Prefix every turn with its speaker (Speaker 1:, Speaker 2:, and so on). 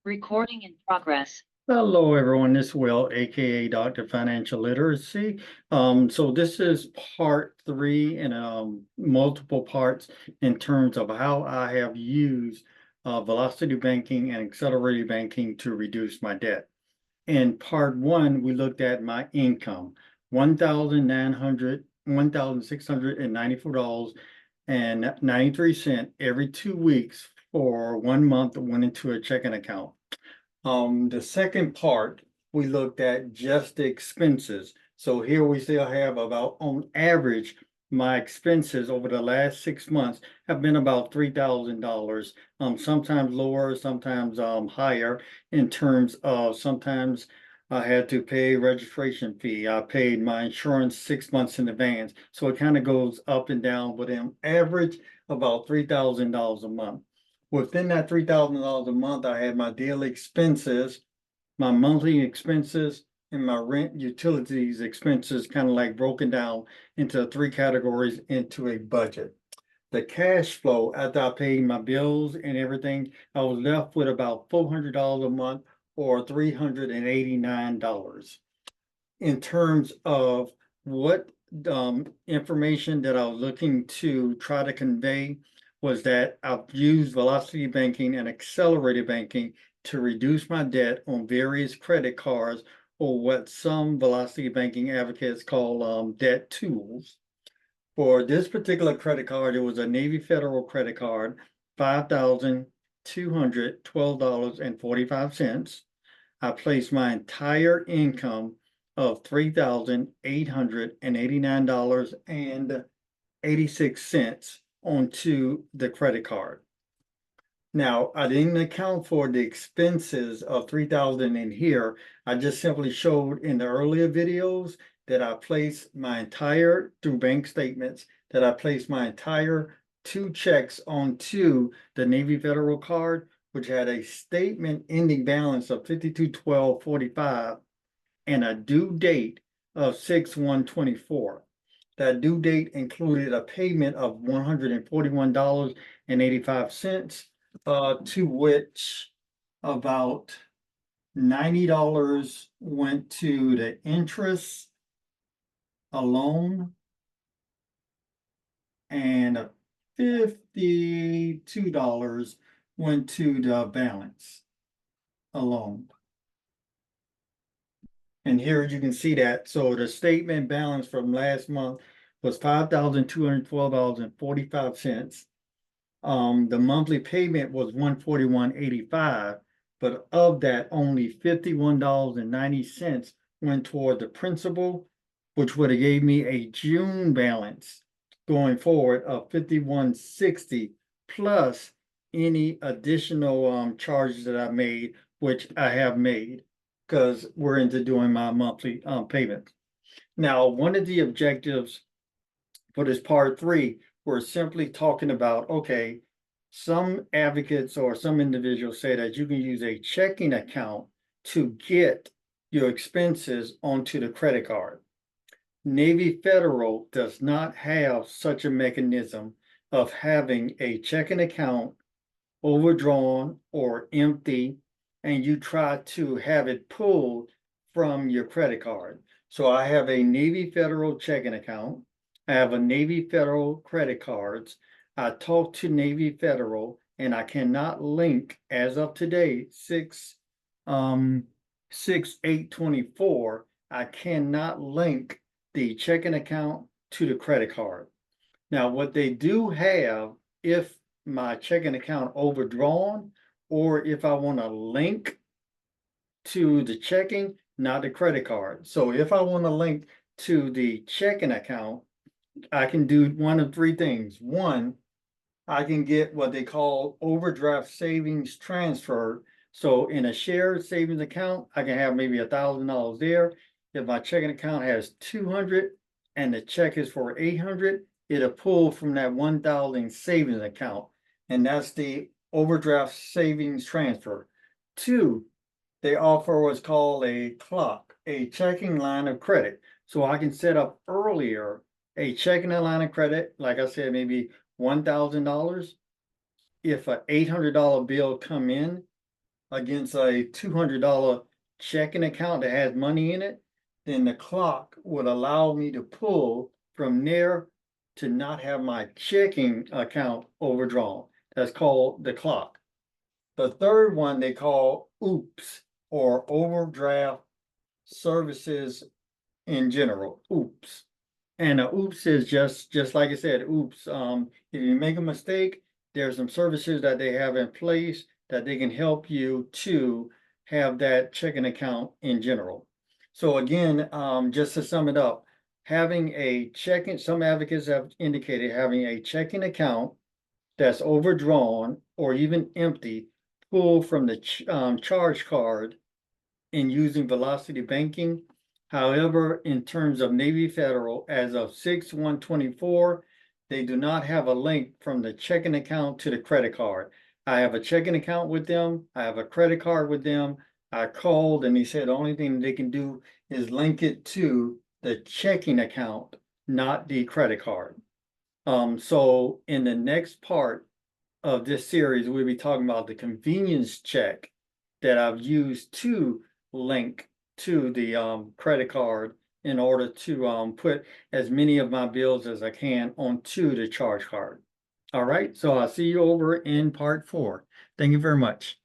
Speaker 1: Recording in progress.
Speaker 2: Hello, everyone. This is Will, aka Dr. Financial Literacy. So this is part 3 in multiple parts in terms of how I have used velocity banking and accelerated banking to reduce my debt. In part 1, we looked at my income, $1,694.93 every 2 weeks for 1 month went into a checking account. The second part, we looked at just the expenses. So here we still have about, on average, my expenses over the last 6 months have been about $3,000. Sometimes lower, sometimes higher in terms of sometimes I had to pay registration fee. I paid my insurance 6 months in advance. So it kind of goes up and down, but on average, about $3,000 a month. Within that $3,000 a month, I had my daily expenses, my monthly expenses, and my rent utilities expenses kind of like broken down into 3 categories into a budget. The cash flow after I paid my bills and everything, I was left with about $400 a month or $389. In terms of what information that I was looking to try to convey was that I've used velocity banking and accelerated banking to reduce my debt on various credit cards, or what some velocity banking advocates call debt tools. For this particular credit card, it was a Navy Federal credit card, $5,212.45. I placed my entire income of $3,889.86 onto the credit card. Now, I didn't account for the expenses of $3,000 in here. I just simply showed in the earlier videos that I placed my entire, through bank statements, that I placed my entire 2 checks onto the Navy Federal card, which had a statement ending balance of $52,1245 and a due date of 6/1/24. That due date included a payment of $141.85, to which about $90 went to the interest alone and $52 went to the balance alone. And here you can see that. So the statement balance from last month was $5,212.45. The monthly payment was $141.85, but of that, only $51.90 went toward the principal, which would have gave me a June balance going forward of $51.60 plus any additional charges that I made, which I have made because we're into doing my monthly payment. Now, one of the objectives for this part 3, we're simply talking about, okay, some advocates or some individuals say that you can use a checking account to get your expenses onto the credit card. Navy Federal does not have such a mechanism of having a checking account overdrawn or empty, and you try to have it pulled from your credit card. So I have a Navy Federal checking account. I have a Navy Federal credit cards. I talked to Navy Federal and I cannot link as of today, 6/8/24, I cannot link the checking account to the credit card. Now, what they do have, if my checking account overdrawn, or if I want to link to the checking, not the credit card. So if I want to link to the checking account, I can do one of 3 things. One, I can get what they call overdraft savings transfer. So in a shared savings account, I can have maybe $1,000 there. If my checking account has 200 and the check is for 800, it'll pull from that 1,000 savings account. And that's the overdraft savings transfer. 2, they offer what's called a clock, a checking line of credit. So I can set up earlier a checking line of credit, like I said, maybe $1,000. If an $800 bill come in, against a $200 checking account that has money in it, then the clock would allow me to pull from there to not have my checking account overdrawn. That's called the clock. The third one they call OOPS, or overdraft services in general, OOPS. And a oops is just like I said, oops. If you make a mistake, there's some services that they have in place that they can help you to have that checking account in general. So again, just to sum it up, having a checking, some advocates have indicated having a checking account that's overdrawn or even empty, pull from the charge card in using velocity banking. However, in terms of Navy Federal, as of 6/1/24, they do not have a link from the checking account to the credit card. I have a checking account with them. I have a credit card with them. I called and they said the only thing they can do is link it to the checking account, not the credit card. So in the next part of this series, we'll be talking about the convenience check that I've used to link to the credit card in order to put as many of my bills as I can onto the charge card. All right, so I'll see you over in part 4. Thank you very much.